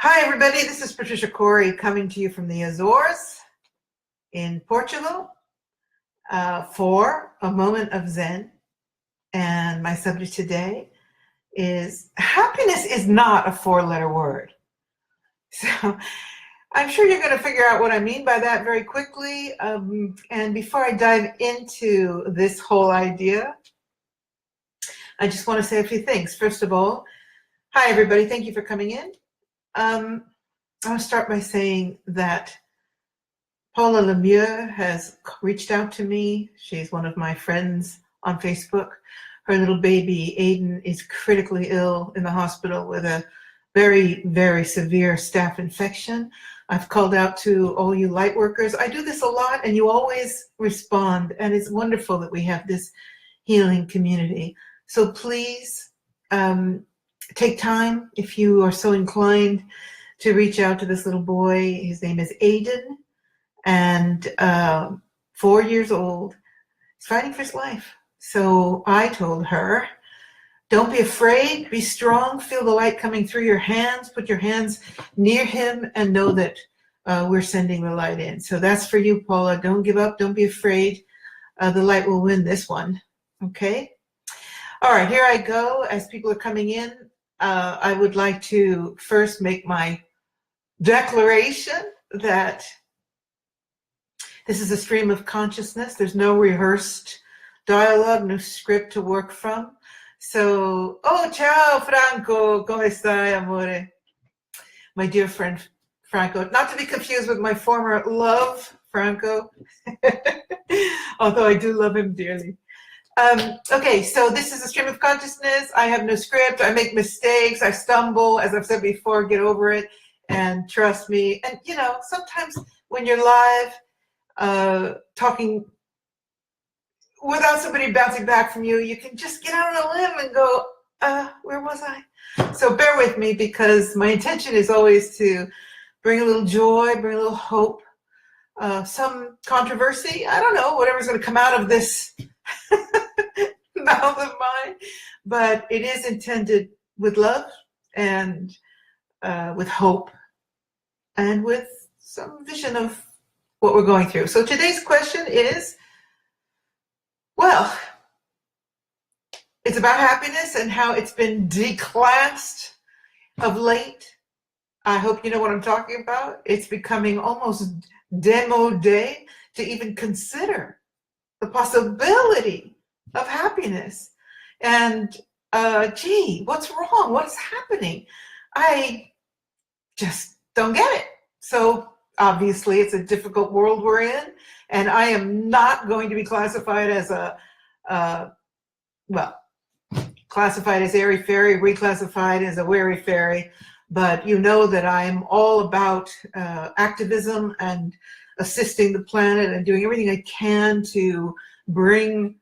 Hi, everybody. This is Patricia Cori coming to you from the Azores in Portugal for a moment of Zen. And my subject today is happiness is not a four-letter word. So I'm sure you're going to figure out what I mean by that very quickly. And before I dive into this whole idea, I just want to say a few things. First of all, hi, everybody. Thank you for coming in. I'll start by saying that Paula Lemieux has reached out to me. She's one of my friends on Facebook. Her little baby, Aiden, is critically ill in the hospital with a very, very severe staph infection. I've called out to all you light workers. I do this a lot, and you always respond, and it's wonderful that we have this healing community. So please take time, if you are so inclined, to reach out to this little boy. His name is Aiden, and 4 years old. He's fighting for his life. So I told her, don't be afraid, be strong, feel the light coming through your hands, put your hands near him, and know that we're sending the light in. So that's for you, Paula. Don't give up, don't be afraid. The light will win this one, okay? All right, here I go. As people are coming in, I would like to first make my declaration that this is a stream of consciousness. There's no rehearsed dialogue, no script to work from. So, oh, ciao, Franco. ¿Cómo está, amore? My dear friend, Franco. Not to be confused with my former love, Franco. Although I do love him dearly. Okay, so this is a stream of consciousness. I have no script. I make mistakes. I stumble. As I've said before, get over it and trust me. And, you know, sometimes when you're live talking without somebody bouncing back from you, you can just get out on a limb and go, where was I? So bear with me, because my intention is always to bring a little joy, bring a little hope, some controversy. I don't know, whatever's going to come out of this mouth of mine. But it is intended with love and with hope and with some vision of what we're going through. So today's question is, well, it's about happiness and how it's been declassed of late. I hope you know what I'm talking about. It's becoming almost démodé to even consider the possibility of happiness. And gee, what's wrong? What's happening? I just don't get it. So obviously it's a difficult world we're in, and I am not going to be classified as classified as airy-fairy, reclassified as a wary-fairy, but you know that I'm all about activism and assisting the planet and doing everything I can to bring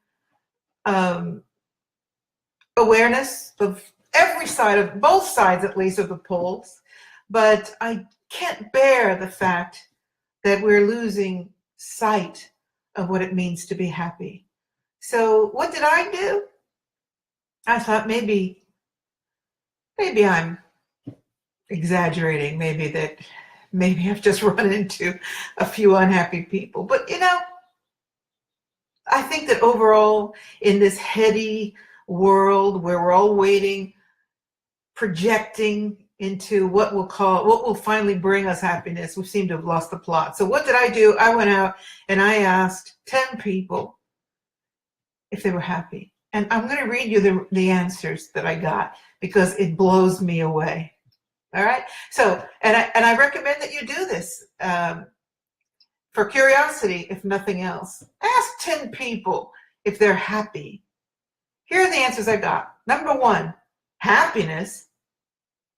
awareness of every side, of both sides at least, of the polls. But I can't bear the fact that we're losing sight of what it means to be happy. So what did I do? I thought maybe I'm exaggerating, maybe I've just run into a few unhappy people. But you know, I think that overall in this heady world where we're all waiting, projecting into what will finally bring us happiness, we seem to have lost the plot. So what did I do? I went out and I asked 10 people if they were happy. And I'm going to read you the answers that I got, because it blows me away. All right. So, and I recommend that you do this for curiosity, if nothing else. Ask 10 people if they're happy. Here are the answers I got. Number 1, happiness.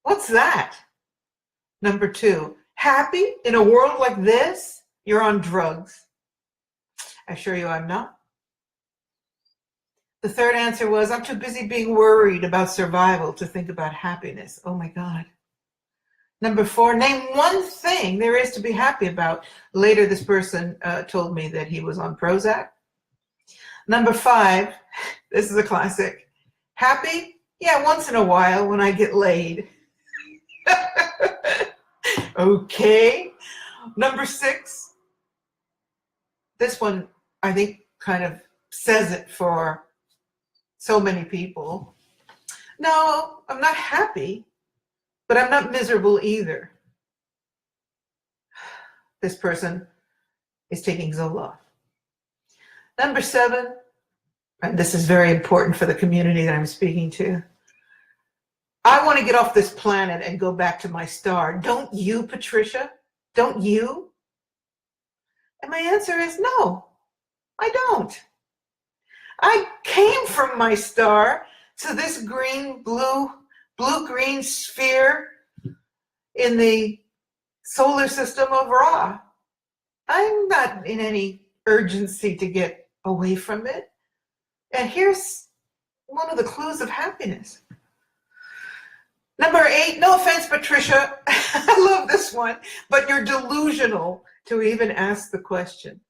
What's that? Number 2, happy in a world like this? You're on drugs. I assure you I'm not. The third answer was, I'm too busy being worried about survival to think about happiness. Oh my God. Number 4, name one thing there is to be happy about. Later, this person told me that he was on Prozac. Number 5, this is a classic. Happy? Yeah, once in a while when I get laid. Okay. Number 6. This one, I think, kind of says it for so many people. No, I'm not happy, but I'm not miserable either. This person is taking Zoloft. Number 7, and this is very important for the community that I'm speaking to. I want to get off this planet and go back to my star. Don't you, Patricia? Don't you? And my answer is no, I don't. I came from my star to this blue-green sphere in the solar system of Ra. I'm not in any urgency to get away from it. And here's one of the clues of happiness. Number 8, no offense, Patricia, I love this one, but you're delusional to even ask the question.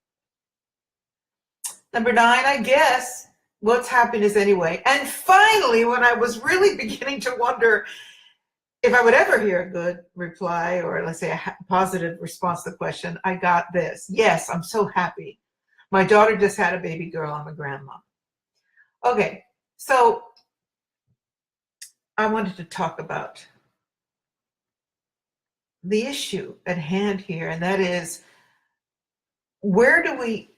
Number 9, I guess, what's happiness anyway? And finally, when I was really beginning to wonder if I would ever hear a good reply, or let's say a positive response to the question, I got this. Yes, I'm so happy. My daughter just had a baby girl. I'm a grandma. Okay, so I wanted to talk about the issue at hand here, and that is, where did we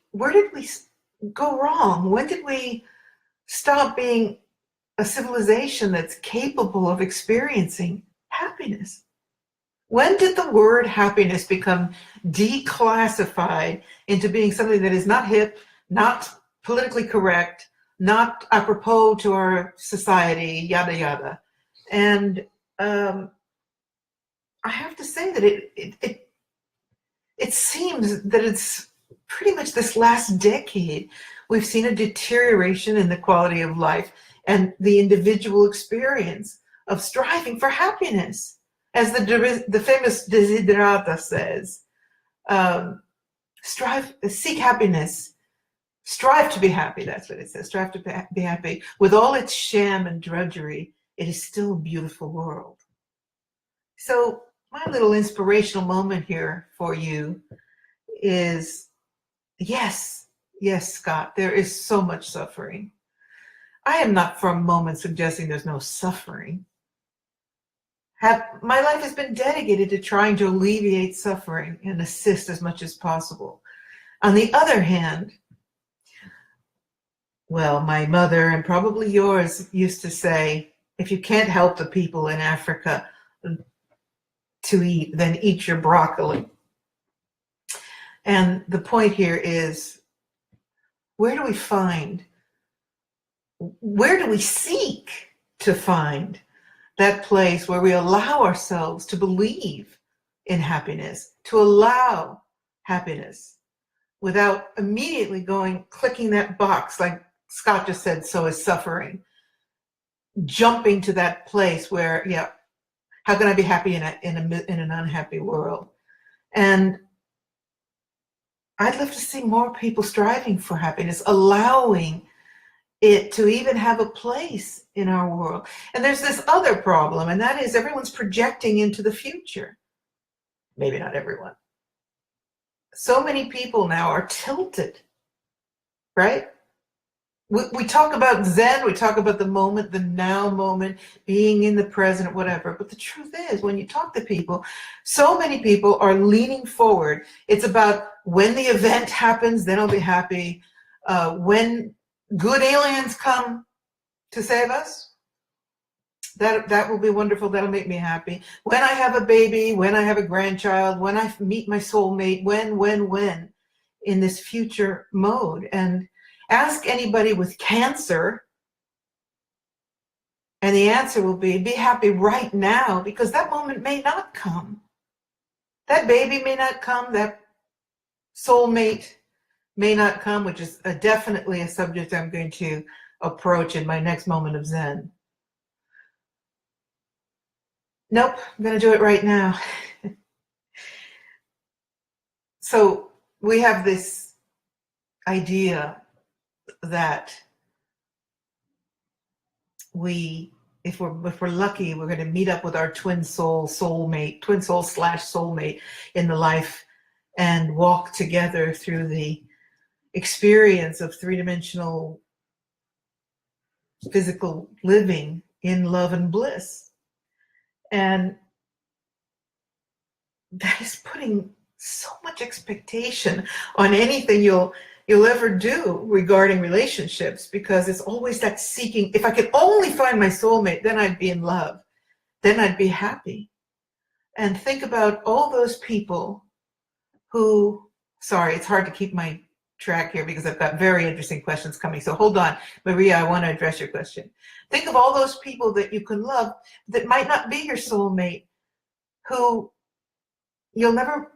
go wrong? When did we stop being a civilization that's capable of experiencing happiness? When did the word happiness become declassified into being something that is not hip, not politically correct, not apropos to our society, yada, yada? And I have to say that it seems that it's pretty much this last decade we've seen a deterioration in the quality of life and the individual experience of striving for happiness. As the famous Desiderata says, seek happiness, strive to be happy. That's what it says. Strive to be happy. With all its sham and drudgery, it is still a beautiful world. So my little inspirational moment here for you is, yes, Scott, there is so much suffering. I am not for a moment suggesting there's no suffering. My life has been dedicated to trying to alleviate suffering and assist as much as possible. On the other hand, well, my mother and probably yours used to say, if you can't help the people in Africa to eat, then eat your broccoli. And the point here is, where do we seek to find that place where we allow ourselves to believe in happiness, to allow happiness without immediately clicking that box, like Scott just said, so is suffering, jumping to that place where, yeah, how can I be happy in an unhappy world? And I'd love to see more people striving for happiness, allowing it to even have a place in our world. And there's this other problem, and that is everyone's projecting into the future. Maybe not everyone. So many people now are tilted, right? We talk about Zen, we talk about the moment, the now moment, being in the present, whatever. But the truth is, when you talk to people, so many people are leaning forward. It's about when the event happens, then I'll be happy. When good aliens come to save us, that will be wonderful. That'll make me happy. When I have a baby, when I have a grandchild, when I meet my soulmate, when, in this future mode. And ask anybody with cancer, and the answer will be happy right now, because that moment may not come. That baby may not come, that soulmate may not come, which is definitely a subject I'm going to approach in my next moment of Zen. Nope, I'm going to do it right now. So we have this idea that we if we're lucky, we're going to meet up with our twin soul soulmate, twin soul / soulmate in the life, and walk together through the experience of three-dimensional physical living in love and bliss. And that is putting so much expectation on anything you'll ever do regarding relationships, because it's always that seeking. If I could only find my soulmate, then I'd be in love, then I'd be happy. And think about all those people who, sorry, it's hard to keep my track here because I've got very interesting questions coming. So hold on, Maria, I want to address your question. Think of all those people that you can love that might not be your soulmate, who you'll never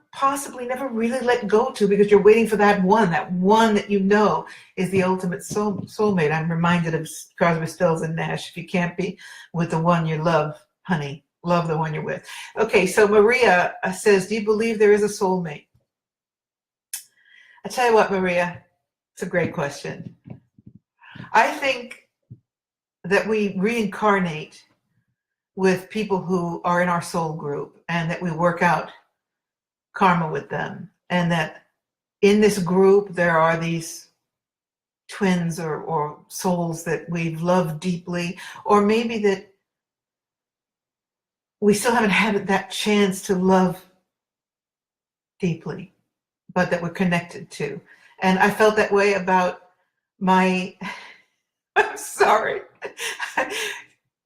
really let go to, because you're waiting for that one that you know is the ultimate soulmate. I'm reminded of Crosby, Stills and Nash. If you can't be with the one you love, honey, love the one you're with. Okay, so Maria says, do you believe there is a soulmate? I tell you what, Maria, it's a great question. I think that we reincarnate with people who are in our soul group, and that we work out karma with them, and that in this group there are these twins or souls that we've loved deeply, or maybe that we still haven't had that chance to love deeply, but that we're connected to. And I felt that way about my I'm sorry.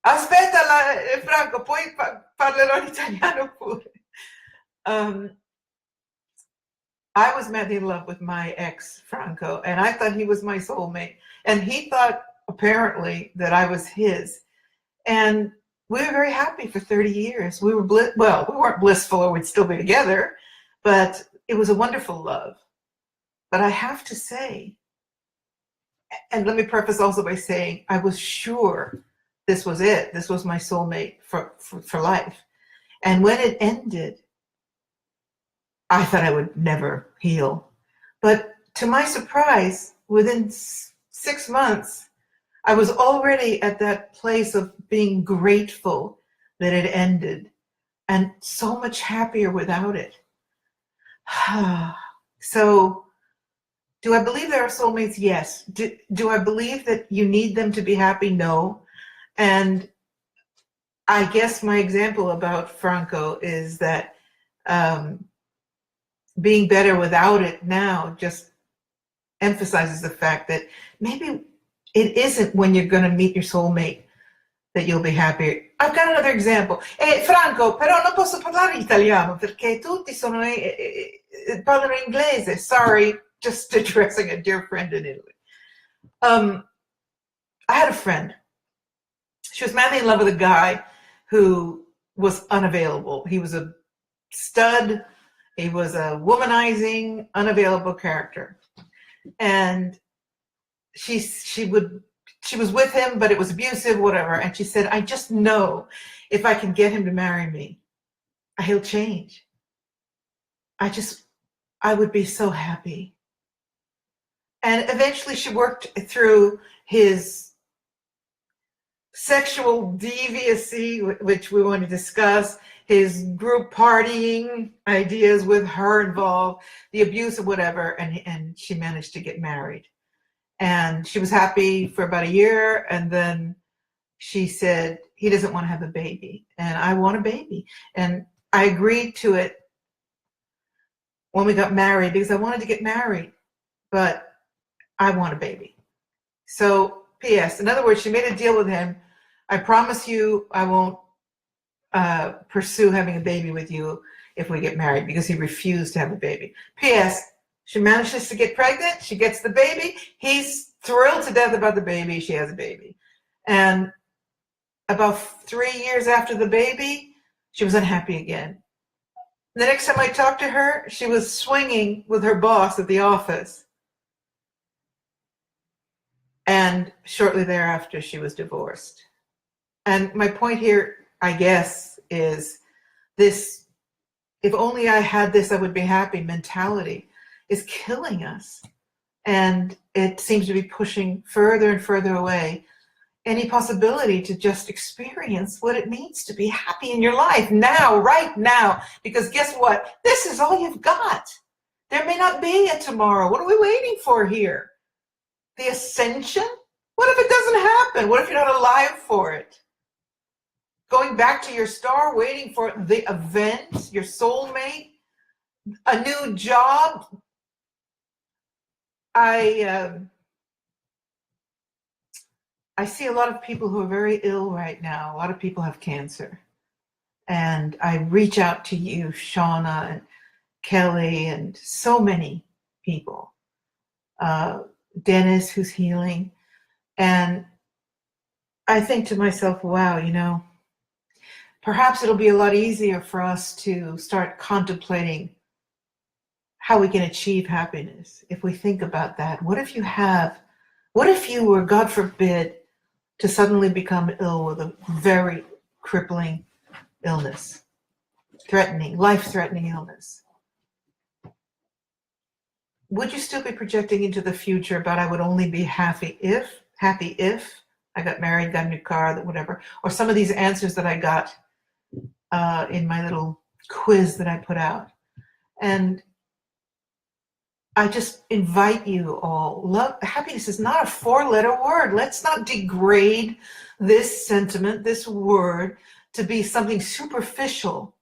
Aspetta, Franco, poi parlerò in italiano pure. I was madly in love with my ex, Franco, and I thought he was my soulmate. And he thought, apparently, that I was his. And we were very happy for 30 years. We were we weren't blissful, or we'd still be together, but it was a wonderful love. But I have to say, and let me preface also by saying, I was sure this was it. This was my soulmate for life. And when it ended, I thought I would never heal. But to my surprise, within 6 months, I was already at that place of being grateful that it ended, and so much happier without it. So, do I believe there are soulmates? Yes. Do I believe that you need them to be happy? No. And I guess my example about Franco is that being better without it now just emphasizes the fact that maybe it isn't when you're going to meet your soulmate that you'll be happier. I've got another example. Franco, però non posso parlare italiano perché tutti parlano inglese. Sorry, just addressing a dear friend in Italy. I had a friend. She was madly in love with a guy who was unavailable. He was a stud. He was a womanizing, unavailable character. And she was with him, but it was abusive, whatever. And she said, I just know if I can get him to marry me, he'll change. I would be so happy. And eventually she worked through his sexual deviancy, which we want to discuss, his group partying ideas with her involved, the abuse of whatever, and she managed to get married. And she was happy for about a year, and then she said, he doesn't want to have a baby, and I want a baby. And I agreed to it when we got married, because I wanted to get married, but I want a baby. So, P.S., in other words, she made a deal with him. I promise you I won't pursue having a baby with you if we get married, because he refused to have a baby. P.S., she manages to get pregnant. She gets the baby. He's thrilled to death about the baby. She has a baby. And about 3 years after the baby, she was unhappy again. The next time I talked to her, she was swinging with her boss at the office. And shortly thereafter, she was divorced. And my point here, I guess, is this, if only I had this, I would be happy mentality is killing us. And it seems to be pushing further and further away any possibility to just experience what it means to be happy in your life now, right now. Because guess what? This is all you've got. There may not be a tomorrow. What are we waiting for here? The ascension? What if it doesn't happen? What if you're not alive for it? Going back to your star, waiting for the event, your soulmate, a new job. I see a lot of people who are very ill right now. A lot of people have cancer. And I reach out to you, Shauna and Kelly, and so many people. Dennis, who's healing. And I think to myself, wow, perhaps it'll be a lot easier for us to start contemplating how we can achieve happiness if we think about that. What if you were, God forbid, to suddenly become ill with a very crippling illness, life-threatening illness? Would you still be projecting into the future about I would only be happy if I got married, got a new car, whatever, or some of these answers that I got in my little quiz that I put out? And I just invite you all. Happiness is not a 4-letter word. Let's not degrade this sentiment, this word, to be something superficial.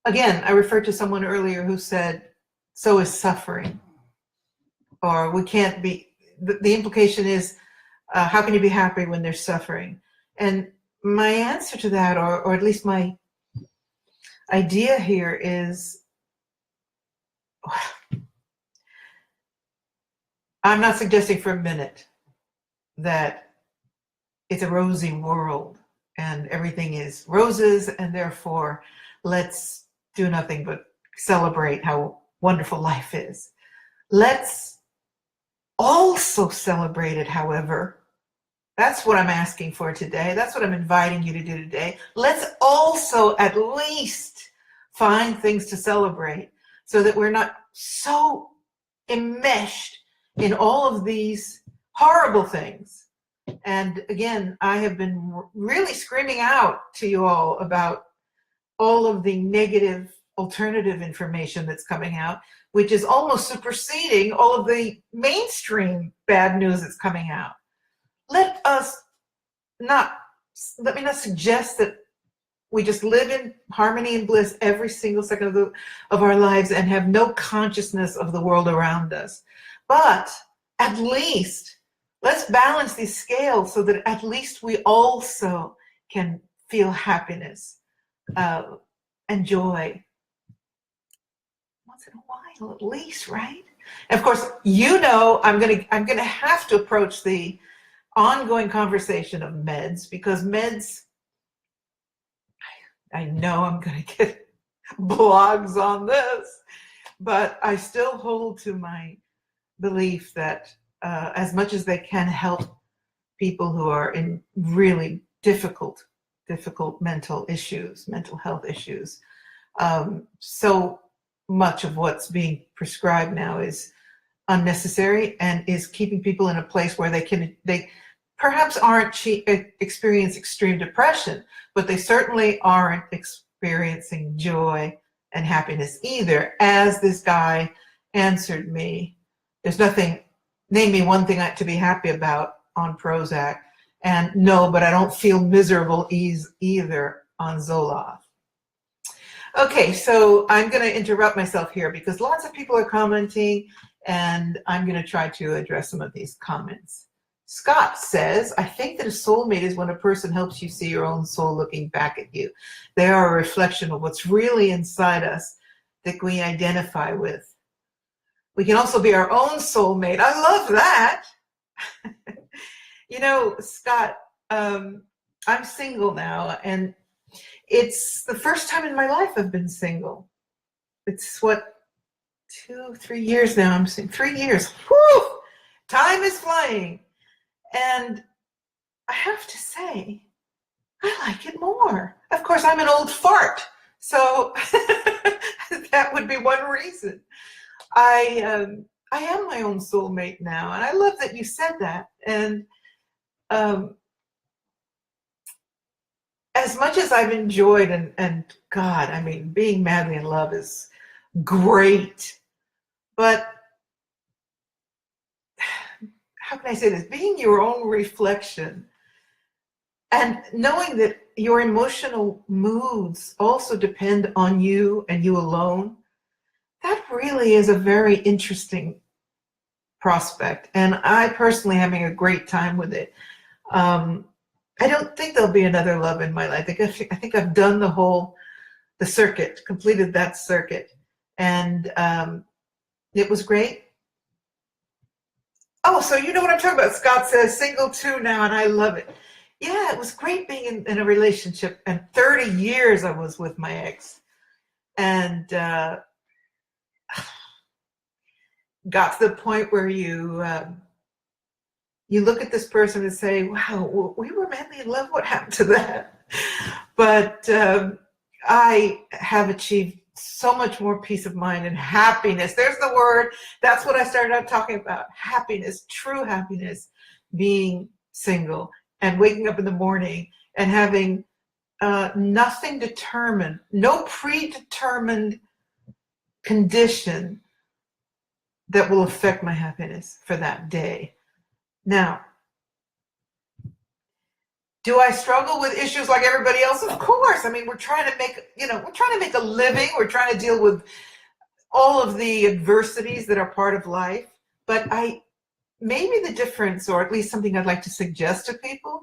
Again, I referred to someone earlier who said, so is suffering. Or we can't be, the implication is, how can you be happy when there's suffering? And my answer to that, or at least my idea here is, I'm not suggesting for a minute that it's a rosy world and everything is roses, and therefore let's do nothing but celebrate how wonderful life is. Let's also celebrate it, however. That's what I'm asking for today. That's what I'm inviting you to do today. Let's also at least find things to celebrate so that we're not so enmeshed in all of these horrible things. And again, I have been really screaming out to you all about all of the negative alternative information that's coming out, which is almost superseding all of the mainstream bad news that's coming out. Let me not suggest that we just live in harmony and bliss every single second of our lives and have no consciousness of the world around us. But at least let's balance these scales so that at least we also can feel happiness and joy once in a while, at least, right? And of course, I'm gonna have to approach the ongoing conversation of meds, because meds, I know I'm going to get blogs on this, but I still hold to my belief that as much as they can help people who are in really difficult mental health issues, so much of what's being prescribed now is unnecessary and is keeping people in a place where they perhaps aren't experience extreme depression, but they certainly aren't experiencing joy and happiness either. As this guy answered me, there's nothing, name me one thing to be happy about on Prozac, and no, but I don't feel miserable either on Zoloft. Okay, so I'm going to interrupt myself here because lots of people are commenting, and I'm going to try to address some of these comments. Scott says, I think that a soulmate is when a person helps you see your own soul looking back at you. They are a reflection of what's really inside us that we identify with. We can also be our own soulmate. I love that. Scott, I'm single now, and it's the first time in my life I've been single. It's 2-3 years now. I'm saying 3 years. Whew! Time is flying. And I have to say, I like it more. Of course, I'm an old fart, so that would be one reason. I am my own soulmate now, and I love that you said that. And as much as I've enjoyed and God, I mean, being madly in love is great, but how can I say this? Being your own reflection and knowing that your emotional moods also depend on you and you alone, that really is a very interesting prospect. And I personally having a great time with it. I don't think there'll be another love in my life. I think I've done the circuit, completed that circuit. And it was great. Oh, so you know what I'm talking about. Scott says single too now, and I love it. Yeah, it was great being in a relationship. And 30 years I was with my ex. And got to the point where you look at this person and say, wow, we were madly in love. What happened to that? But I have achieved so much more peace of mind and happiness. There's the word. That's what I started out talking about. Happiness, true happiness, being single and waking up in the morning and having nothing determined, no predetermined condition that will affect my happiness for that day. Now, do I struggle with issues like everybody else? Of course. I mean, we're trying to make a living. We're trying to deal with all of the adversities that are part of life. But maybe the difference, or at least something I'd like to suggest to people,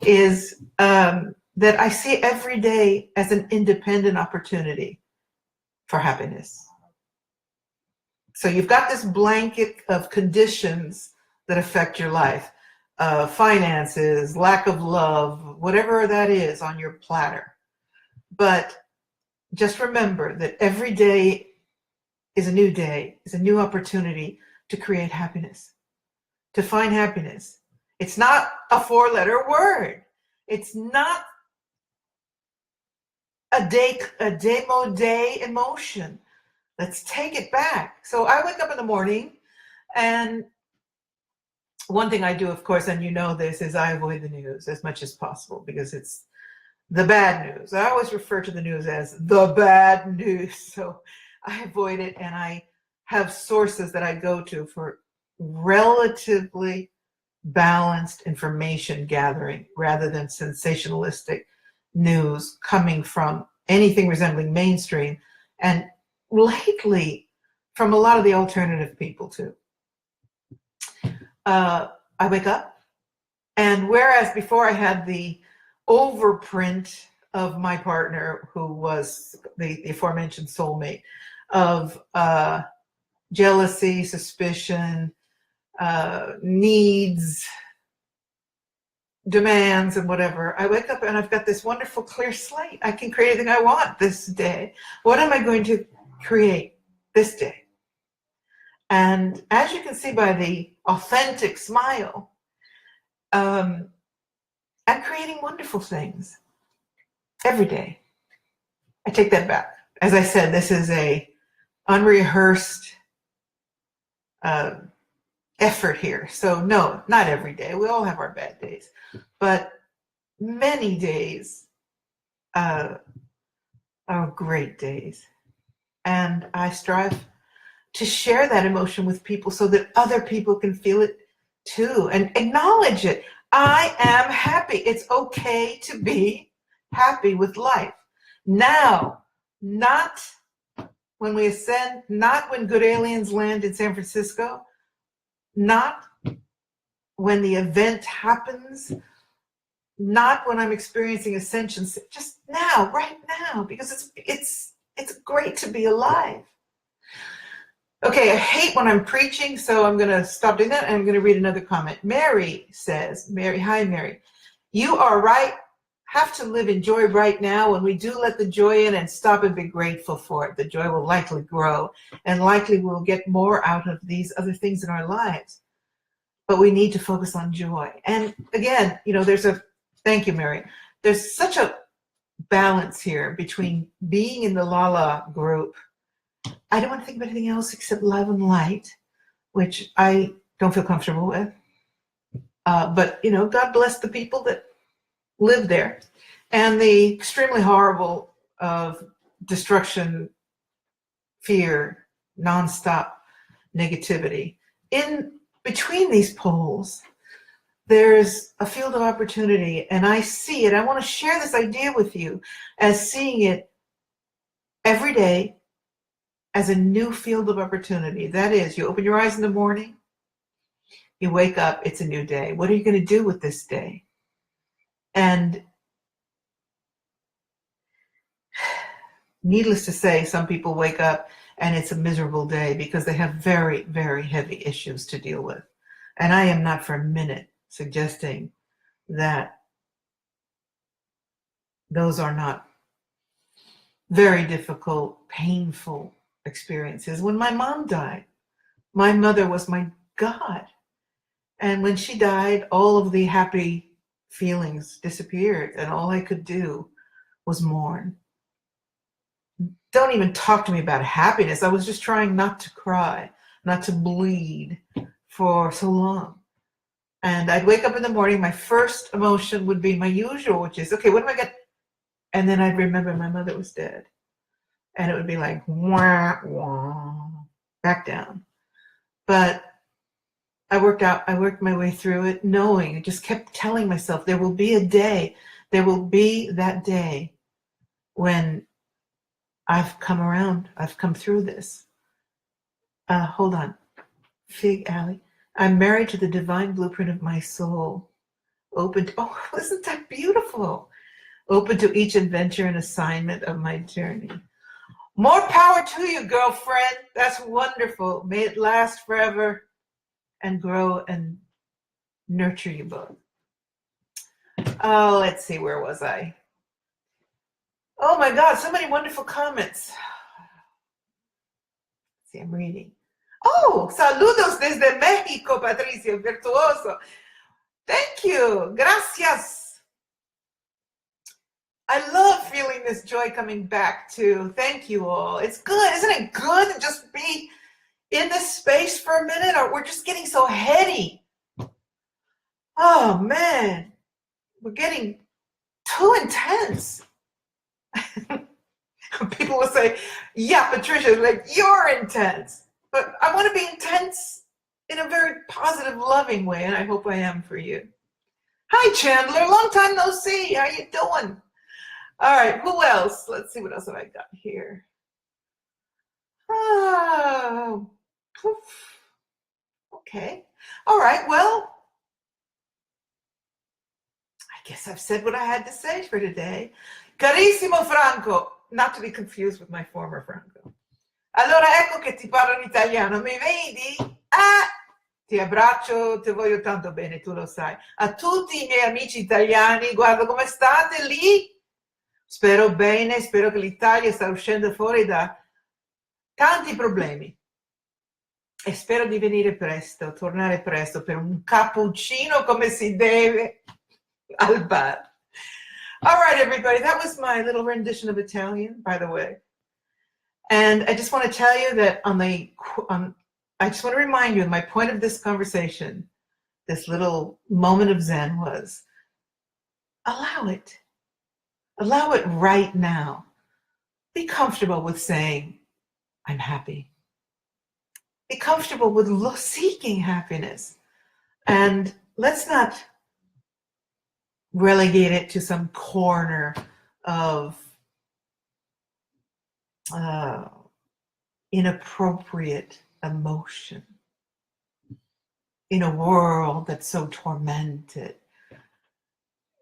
is that I see every day as an independent opportunity for happiness. So you've got this blanket of conditions that affect your life. Finances, lack of love, whatever that is on your platter. But just remember that every day is a new day, is a new opportunity to create happiness, to find happiness. It's not a 4-letter word. It's not a demo day emotion. Let's take it back. So I wake up in the morning, and one thing I do, of course, and you know this, is I avoid the news as much as possible because it's the bad news. I always refer to the news as the bad news. So I avoid it, and I have sources that I go to for relatively balanced information gathering rather than sensationalistic news coming from anything resembling mainstream, and lately from a lot of the alternative people too. I wake up, and whereas before I had the overprint of my partner, who was the aforementioned soulmate, of jealousy, suspicion, needs, demands, and whatever, I wake up and I've got this wonderful clear slate. I can create anything I want this day. What am I going to create this day? And as you can see by the authentic smile, I'm creating wonderful things every day. I take that back. As I said, this is a unrehearsed effort here. So no, not every day. We all have our bad days, but many days are great days. And I strive to share that emotion with people so that other people can feel it too and acknowledge it. I am happy. It's okay to be happy with life. Now, not when we ascend, not when good aliens land in San Francisco, not when the event happens, not when I'm experiencing ascension, just now, right now, because it's great to be alive. Okay, I hate when I'm preaching, so I'm going to stop doing that, and I'm going to read another comment. Mary says, hi, Mary. You are right. Have to live in joy right now. When we do let the joy in and stop and be grateful for it, the joy will likely grow, and likely we'll get more out of these other things in our lives. But we need to focus on joy. And again, thank you, Mary. There's such a balance here between being in the Lala group. I don't want to think about anything else except love and light, which I don't feel comfortable with. But, God bless the people that live there. and the extremely horrible of destruction, fear, nonstop negativity. In between these poles, there's a field of opportunity, and I see it. I want to share this idea with you as seeing it every day as a new field of opportunity. That is, you open your eyes in the morning, you wake up, it's a new day. What are you going to do with this day? And needless to say, some people wake up and it's a miserable day because they have very, very heavy issues to deal with. And I am not for a minute suggesting that those are not very difficult, painful experiences. When my mom died, my mother was my God. And when she died, all of the happy feelings disappeared, and all I could do was mourn. Don't even talk to me about happiness. I was just trying not to cry, not to bleed for so long. And I'd wake up in the morning, my first emotion would be my usual, which is, okay, what am I going to... And then I'd remember my mother was dead. And it would be like, wah, wah, back down. But I worked my way through it, knowing, I just kept telling myself, there will be a day, there will be that day when I've come around, I've come through this. Hold on, Fig Alley. I'm married to the divine blueprint of my soul. Open to, oh, isn't that beautiful? Open to each adventure and assignment of my journey. More power to you, girlfriend. That's wonderful. May it last forever and grow and nurture you both. Oh, let's see, where was I? Oh my God, so many wonderful comments. Let's see, I'm reading. Oh, saludos desde México, Patricia, virtuoso. Thank you, gracias. I love feeling this joy coming back too. Thank you all. It's good, isn't it good to just be in this space for a minute, or we're just getting so heady. Oh man, we're getting too intense. People will say, yeah, Patricia, like, you're intense. But I want to be intense in a very positive, loving way, and I hope I am for you. Hi, Chandler. Long time no see. How you doing? All right, who else? Let's see, what else have I got here? Oh, okay. All right, well, I guess I've said what I had to say for today. Carissimo Franco, not to be confused with my former Franco. Allora ecco che ti parlo in italiano, mi vedi? Ah, ti abbraccio, ti voglio tanto bene, tu lo sai. A tutti i miei amici italiani, guarda come state lì. Spero bene, spero che l'Italia sta uscendo fuori da tanti problemi. E spero di venire presto, tornare presto per un cappuccino come si deve al bar. All right, everybody, that was my little rendition of Italian, by the way. And I just want to tell you that I just want to remind you, my point of this conversation, this little moment of Zen was, allow it. Allow it right now. Be comfortable with saying, I'm happy. Be comfortable with seeking happiness. And let's not relegate it to some corner of inappropriate emotion in a world that's so tormented.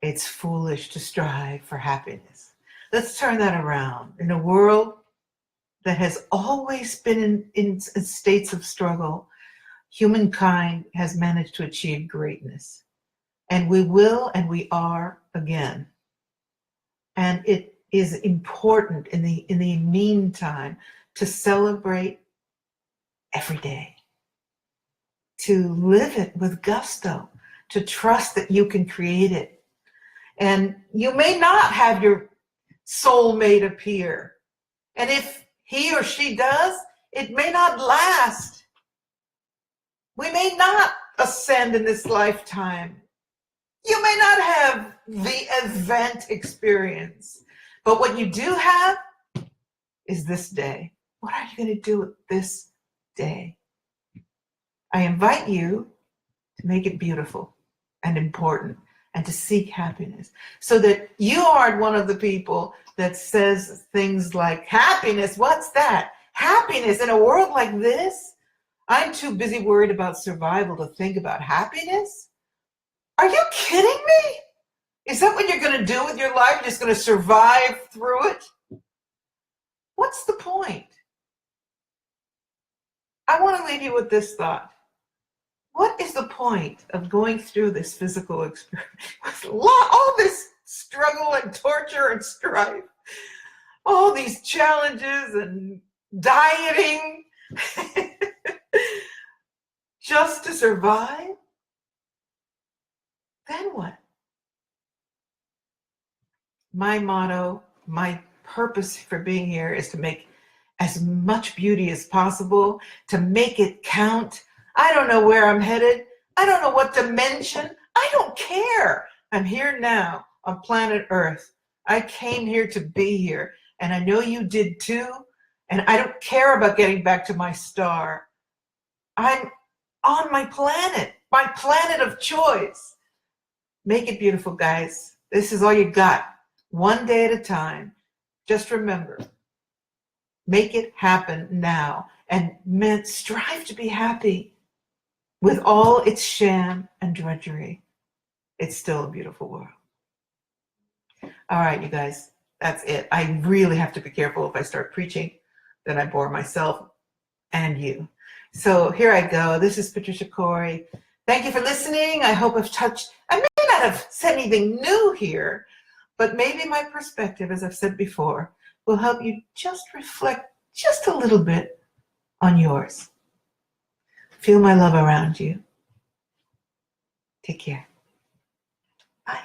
It's foolish to strive for happiness. Let's turn that around. In a world that has always been in states of struggle, humankind has managed to achieve greatness. And we will, and we are again. And it is important in the meantime to celebrate every day, to live it with gusto, to trust that you can create it. And you may not have your soulmate appear. And if he or she does, it may not last. We may not ascend in this lifetime. You may not have the event experience, but what you do have is this day. What are you going to do with this day? I invite you to make it beautiful and important and to seek happiness so that you aren't one of the people that says things like, happiness, what's that? Happiness in a world like this? I'm too busy worried about survival to think about happiness? Are you kidding me? Is that what you're going to do with your life? You're just going to survive through it? What's the point? I want to leave you with this thought. What is the point of going through this physical experience? All this struggle and torture and strife, all these challenges and dieting just to survive? Then what? My motto, my purpose for being here is to make as much beauty as possible, to make it count. I don't know where I'm headed. I don't know what dimension. I don't care. I'm here now on planet Earth. I came here to be here, and I know you did too, and I don't care about getting back to my star. I'm on my planet of choice. Make it beautiful, guys. This is all you got. One day at a time. Just remember, make it happen now. And strive to be happy. With all its sham and drudgery, it's still a beautiful world. All right, you guys, that's it. I really have to be careful if I start preaching, then I bore myself and you. So here I go. This is Patricia Cori. Thank you for listening. I hope I've touched, I may not have said anything new here, but maybe my perspective, as I've said before, will help you just reflect just a little bit on yours. Feel my love around you. Take care. Bye.